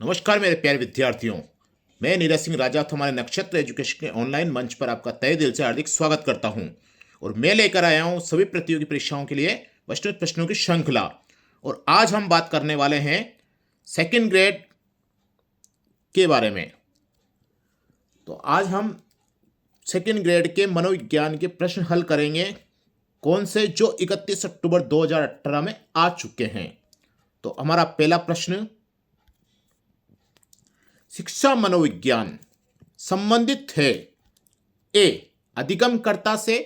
नमस्कार मेरे प्यारे विद्यार्थियों। मैं नीरज सिंह राजा हमारे नक्षत्र एजुकेशन के ऑनलाइन मंच पर आपका तहे दिल से हार्दिक स्वागत करता हूं। और मैं लेकर आया हूं सभी प्रतियोगी परीक्षाओं के लिए प्रश्नोत्तर प्रश्नों की श्रृंखला। और आज हम बात करने वाले हैं सेकंड ग्रेड के बारे में। तो आज हम सेकंड ग्रेड के मनोविज्ञान के प्रश्न हल करेंगे, कौन से जो 31 अक्टूबर 2018 में आ चुके हैं। तो हमारा पहला प्रश्न, शिक्षा मनोविज्ञान संबंधित है ए अधिगमकर्ता से,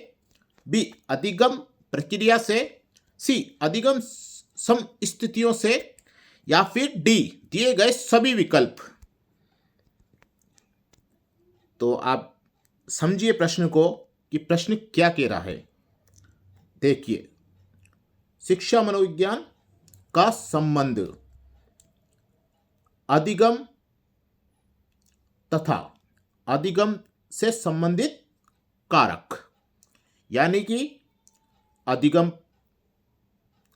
बी अधिगम प्रक्रिया से, सी अधिगम समस्थितियों से, या फिर डी दिए गए सभी विकल्प। तो आप समझिए प्रश्न को कि प्रश्न क्या कह रहा है। देखिए, शिक्षा मनोविज्ञान का संबंध अधिगम तथा अधिगम से संबंधित कारक, यानी कि अधिगम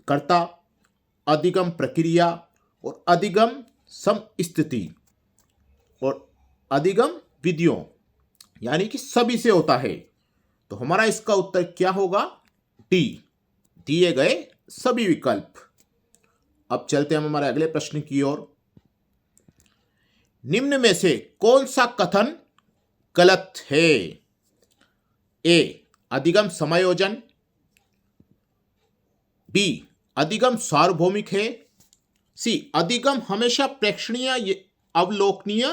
कर्ता, अधिगम प्रक्रिया और अधिगम समस्थिति और अधिगम विधियों, यानी कि सभी से होता है। तो हमारा इसका उत्तर क्या होगा? डी दिए गए सभी विकल्प। अब चलते हम हमारे अगले प्रश्न की ओर। निम्न में से कौन सा कथन गलत है? ए अधिगम समायोजन, बी अधिगम सार्वभौमिक है, सी अधिगम हमेशा प्रेक्षणीय अवलोकनीय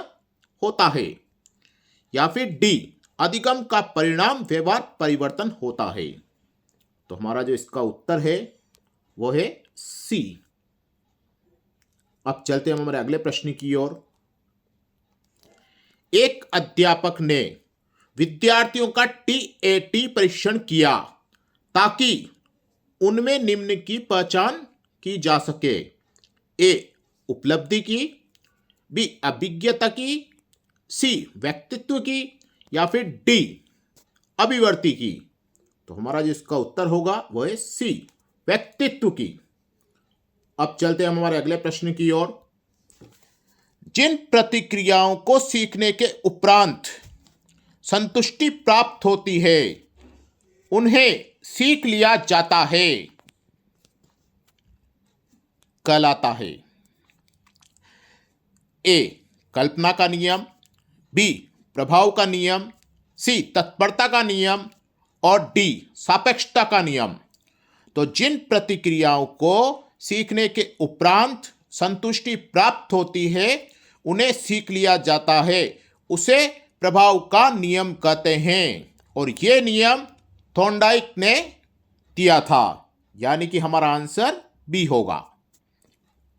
होता है, या फिर डी अधिगम का परिणाम व्यवहार परिवर्तन होता है। तो हमारा जो इसका उत्तर है वो है सी। अब चलते हम हमारे अगले प्रश्न की ओर। एक अध्यापक ने विद्यार्थियों का टीएटी परीक्षण किया ताकि उनमें निम्न की पहचान की जा सके। ए उपलब्धि की, बी अभिज्ञता की, सी व्यक्तित्व की, या फिर डी अभिव्यक्ति की। तो हमारा जो इसका उत्तर होगा वह है सी व्यक्तित्व की। अब चलते हम हमारे अगले प्रश्न की ओर। जिन प्रतिक्रियाओं को सीखने के उपरांत संतुष्टि प्राप्त होती है उन्हें सीख लिया जाता है, कहलाता है। ए कल्पना का नियम, बी प्रभाव का नियम, सी तत्परता का नियम, और डी सापेक्षता का नियम। तो जिन प्रतिक्रियाओं को सीखने के उपरांत संतुष्टि प्राप्त होती है उन्हें सीख लिया जाता है, उसे प्रभाव का नियम कहते हैं। और यह नियम थॉर्नडाइक ने दिया था, यानी कि हमारा आंसर बी होगा।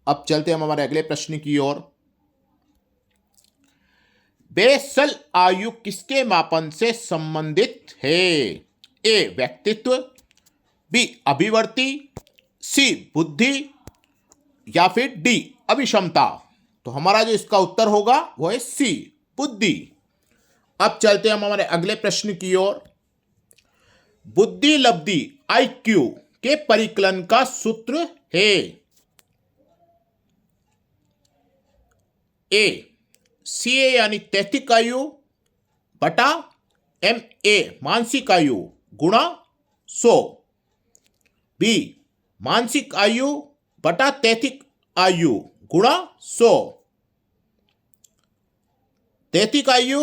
अब चलते हम हमारे अगले प्रश्न की ओर। बेसल आयु किसके मापन से संबंधित है? ए व्यक्तित्व, बी अभिव्यक्ति, सी बुद्धि, या फिर डी अभिक्षमता। तो हमारा जो इसका उत्तर होगा वो है सी बुद्धि। अब चलते हम हमारे अगले प्रश्न की ओर। बुद्धि लब्धि आईक्यू के परिकलन का सूत्र है। ए सीए यानी तैतिक आयु बटा एम ए मानसिक आयु गुणा 100, बी मानसिक आयु बटा तैतिक आयु गुणा 100, तैतिक आयु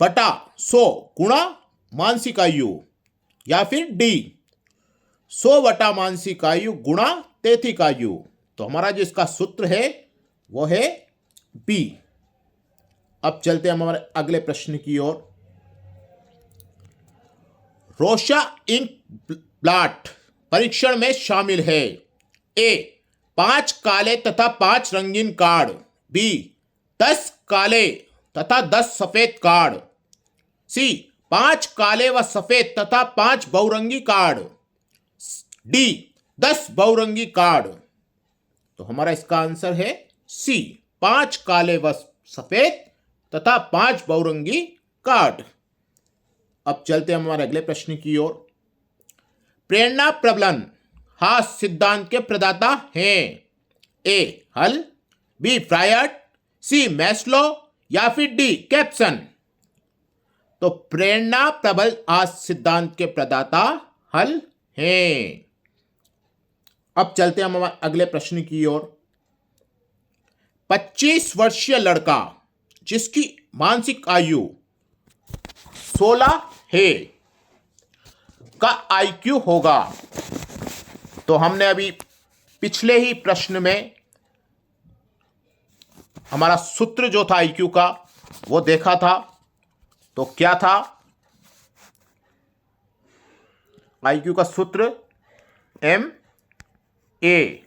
बटा 100 गुणा मानसिक आयु, या फिर डी 100 बटा मानसिक आयु गुणा तैतिक आयु। तो हमारा जो इसका सूत्र है वो है बी। अब चलते हम हमारे अगले प्रश्न की ओर। रोशा इंक ब्लॉट परीक्षण में शामिल है। ए 5 काले तथा 5 रंगीन कार्ड, बी 10 काले तथा 10 सफेद कार्ड, सी 5 काले व सफेद तथा 5 बहुरंगी कार्ड, डी 10 बहुरंगी कार्ड। तो हमारा इसका आंसर है सी 5 काले व सफेद तथा 5 बहुरंगी कार्ड। अब चलते हम हमारे अगले प्रश्न की ओर। प्रेरणा प्रबलन हास सिद्धांत के प्रदाता हैं। ए हल, बी फ्रायड, सी मैस्लो या फिर डी कैप्सन। तो प्रेरणा प्रबल आज सिद्धांत के प्रदाता हल हैं। अब चलते हैं हम हमारे अगले प्रश्न की ओर। 25 वर्षीय लड़का जिसकी मानसिक आयु 16 है का आईक्यू होगा। तो हमने अभी पिछले ही प्रश्न में हमारा सूत्र जो था आईक्यू का वो देखा था। तो क्या था आईक्यू का सूत्र? एम ए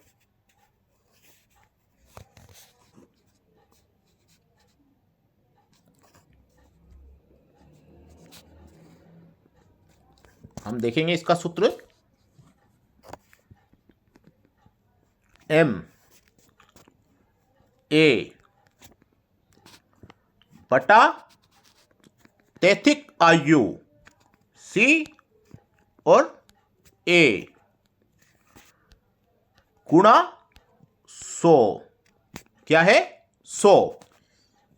हम देखेंगे इसका सूत्र एम ए बटा तैथिक आयु सी और ए गुणा 100। क्या है? 100।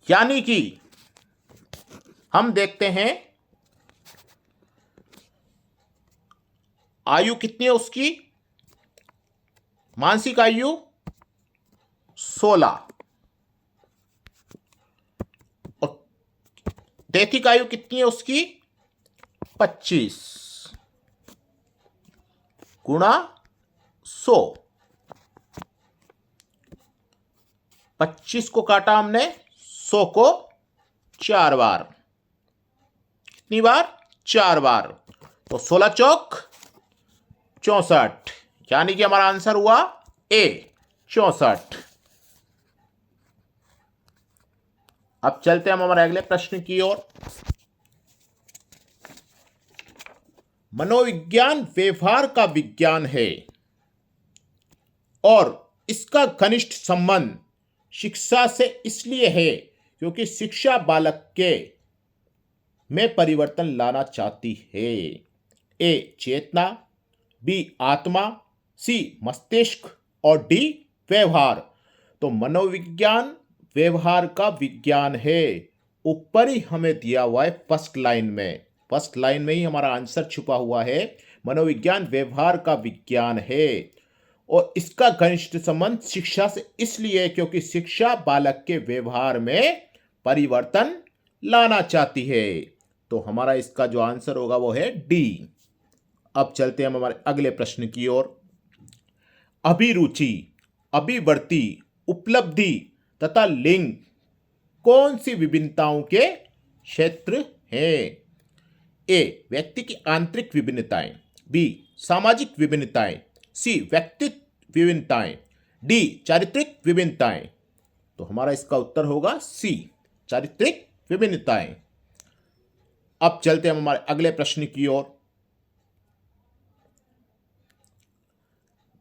यानी कि हम देखते हैं आयु कितनी है उसकी, मानसिक आयु 16 और दैथिक आयु कितनी है उसकी 25 गुणा 100। 25 को काटा हमने 100 को 4 बार। कितनी बार? 4 बार। तो 16 चौक 64, यानी कि हमारा आंसर हुआ ए 64। अब चलते हैं हम हमारे अगले प्रश्न की ओर। मनोविज्ञान व्यवहार का विज्ञान है और इसका घनिष्ठ संबंध शिक्षा से इसलिए है क्योंकि शिक्षा बालक के में परिवर्तन लाना चाहती है। ए चेतना, बी आत्मा, सी मस्तिष्क और डी व्यवहार। तो मनोविज्ञान व्यवहार का विज्ञान है, ऊपर ही हमें दिया हुआ है फर्स्ट लाइन में ही हमारा आंसर छुपा हुआ है। मनोविज्ञान व्यवहार का विज्ञान है और इसका घनिष्ठ संबंध शिक्षा से इसलिए है क्योंकि शिक्षा बालक के व्यवहार में परिवर्तन लाना चाहती है। तो हमारा इसका जो आंसर होगा वो है डी। अब चलते हैं हम हमारे अगले प्रश्न की ओर। अभिरुचि, अभिवर्ती, उपलब्धि तथा लिंग कौन सी विभिन्नताओं के क्षेत्र हैं? ए व्यक्ति की आंतरिक विभिन्नताएं, बी सामाजिक विभिन्नताएं, सी व्यक्तित्व विभिन्नताएं, डी चारित्रिक विभिन्नताएं। तो हमारा इसका उत्तर होगा सी चारित्रिक विभिन्नताएं। अब चलते हैं हम हमारे अगले प्रश्न की ओर।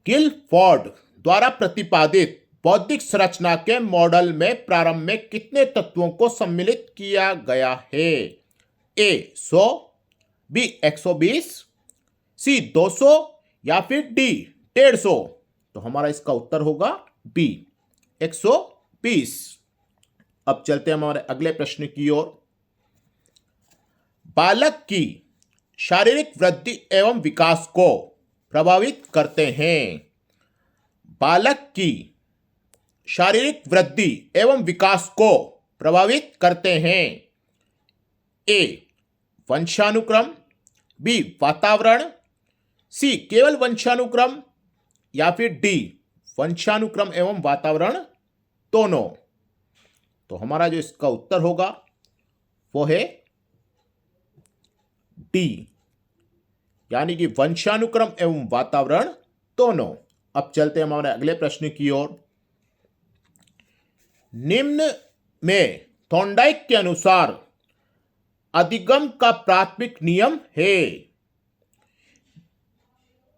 गिलफोर्ड द्वारा प्रतिपादित बौद्धिक संरचना के मॉडल में प्रारंभ में कितने तत्वों को सम्मिलित किया गया है? ए 100, बी 120, सी 200 या फिर डी 150। तो हमारा इसका उत्तर होगा बी 120। अब चलते हैं हमारे अगले प्रश्न की ओर। बालक की शारीरिक वृद्धि एवं विकास को प्रभावित करते हैं। बालक की शारीरिक वृद्धि एवं विकास को प्रभावित करते हैं। ए वंशानुक्रम, बी वातावरण, सी केवल वंशानुक्रम या फिर डी वंशानुक्रम एवं वातावरण दोनों। तो हमारा जो इसका उत्तर होगा वो है डी, यानी कि वंशानुक्रम एवं वातावरण दोनों। अब चलते हैं हमारे अगले प्रश्न की ओर। निम्न में थॉर्नडाइक के अनुसार अधिगम का प्राथमिक नियम है।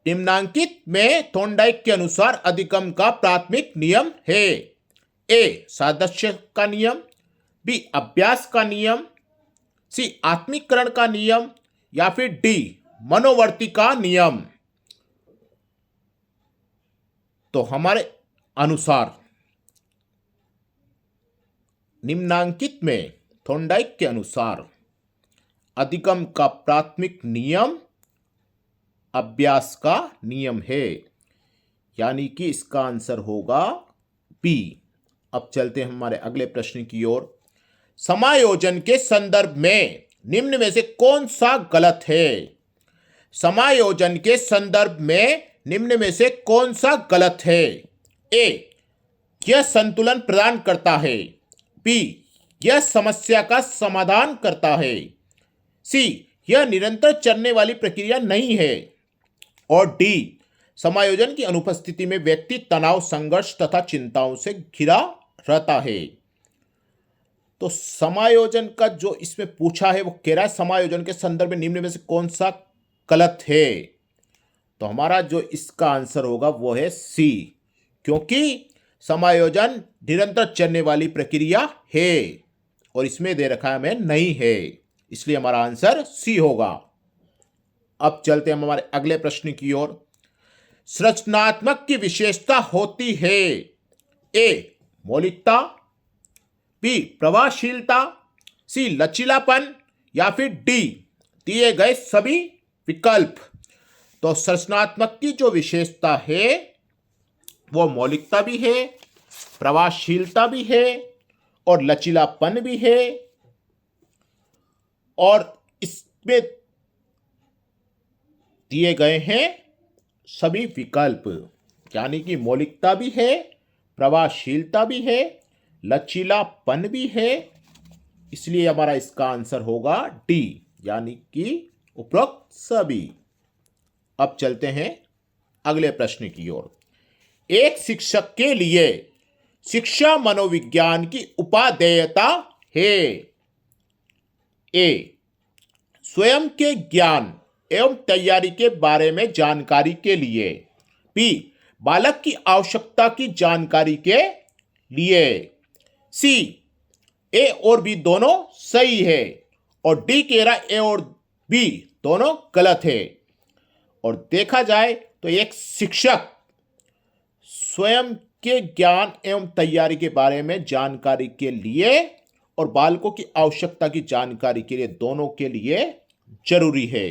निम्नांकित में थॉर्नडाइक के अनुसार अधिगम का प्राथमिक नियम है। ए सादृश्य का नियम, बी अभ्यास का नियम, सी आत्मीकरण का नियम या फिर डी मनोवर्ती का नियम। तो हमारे अनुसार निम्नांकित में थॉर्नडाइक के अनुसार अधिगम का प्राथमिक नियम अभ्यास का नियम है, यानी कि इसका आंसर होगा बी। अब चलते हैं हमारे अगले प्रश्न की ओर। समायोजन के संदर्भ में निम्न में से कौन सा गलत है? समायोजन के संदर्भ में निम्न में से कौन सा गलत है? ए, यह संतुलन प्रदान करता है। बी, यह समस्या का समाधान करता है। सी, यह निरंतर चलने वाली प्रक्रिया नहीं है। और डी, समायोजन की अनुपस्थिति में व्यक्ति तनाव, संघर्ष तथा चिंताओं से घिरा रहता है। तो समायोजन का जो इसमें पूछा है वो कह रहा है समायोजन के संदर्भ में निम्न में से कौन सा गलत है? तो हमारा जो इसका आंसर होगा वो है सी, क्योंकि समायोजन निरंतर चलने वाली प्रक्रिया है और इसमें दे रखा है हमें नहीं है, इसलिए हमारा आंसर सी होगा। अब चलते हैं हमारे अगले प्रश्न की ओर। संरचनात्मक की विशेषता होती है ए, मौलिकता, बी, प्रभावशीलता, सी, लचीलापन, या फिर डी, दिए गए सभी विकल्प। तो संरचनात्मक की जो विशेषता है वो मौलिकता भी है, प्रभावशीलता भी है और लचीलापन भी है, और इसमें दिए गए हैं सभी विकल्प, यानी कि मौलिकता भी है, प्रभावशीलता भी है, लचीलापन भी है, इसलिए हमारा इसका आंसर होगा डी, यानी कि उपरोक्त सभी। अब चलते हैं अगले प्रश्न की ओर। एक शिक्षक के लिए शिक्षा मनोविज्ञान की उपादेयता है ए, स्वयं के ज्ञान एवं तैयारी के बारे में जानकारी के लिए, बी, बालक की आवश्यकता की जानकारी के लिए, सी, ए और बी दोनों सही है, और डी कह रहा ए और बी दोनों गलत है। और देखा जाए तो एक शिक्षक स्वयं के ज्ञान एवं तैयारी के बारे में जानकारी के लिए और बालकों की आवश्यकता की जानकारी के लिए, दोनों के लिए जरूरी है।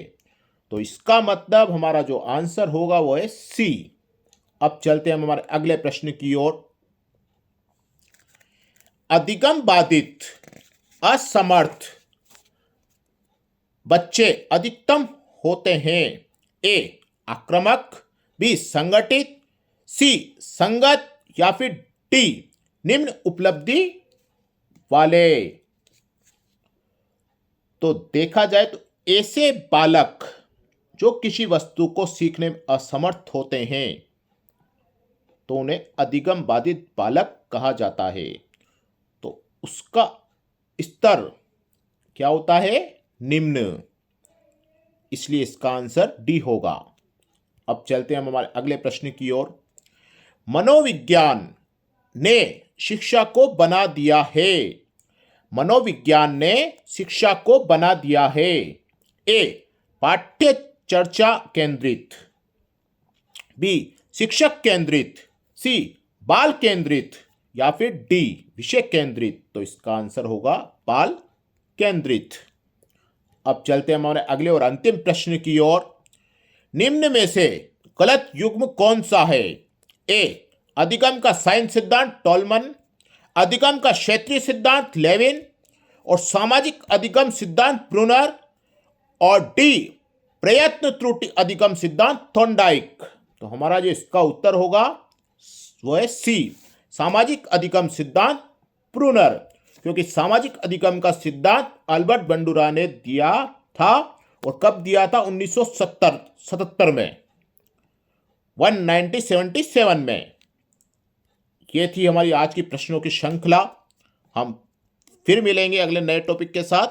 तो इसका मतलब हमारा जो आंसर होगा वो है सी। अब चलते हैं हमारे अगले प्रश्न की ओर। अधिगम बाधित असमर्थ बच्चे अधिकतम होते हैं ए, आक्रामक, बी, संगठित, सी, संगत, या फिर डी, निम्न उपलब्धि वाले। तो देखा जाए तो ऐसे बालक जो किसी वस्तु को सीखने में असमर्थ होते हैं तो उन्हें अधिगम बाधित बालक कहा जाता है। तो उसका स्तर क्या होता है? निम्न, इसलिए इसका आंसर डी होगा। अब चलते हैं हम हमारे अगले प्रश्न की ओर। मनोविज्ञान ने शिक्षा को बना दिया है। मनोविज्ञान ने शिक्षा को बना दिया है ए, पाठ्य चर्चा केंद्रित, बी, शिक्षक केंद्रित, सी, बाल केंद्रित, या फिर डी, विषय केंद्रित। तो इसका आंसर होगा बाल केंद्रित। अब चलते हैं हमारे अगले और अंतिम प्रश्न की ओर। निम्न में से गलत युग्म कौन सा है? ए, अधिगम का साइंस सिद्धांत टॉलमन, अधिगम का क्षेत्रीय सिद्धांत लेविन, और सामाजिक अधिगम सिद्धांत ब्रूनर, और डी, प्रयत्न त्रुटि अधिगम सिद्धांत थॉर्नडाइक। तो हमारा जो इसका उत्तर होगा वो है सी, सामाजिक अधिगम सिद्धांत ब्रूनर, क्योंकि सामाजिक अधिगम का सिद्धांत अल्बर्ट बंडूरा ने दिया था, और कब दिया था? 1977 में, 1977 में। ये थी हमारी आज की प्रश्नों की श्रृंखला। हम फिर मिलेंगे अगले नए टॉपिक के साथ।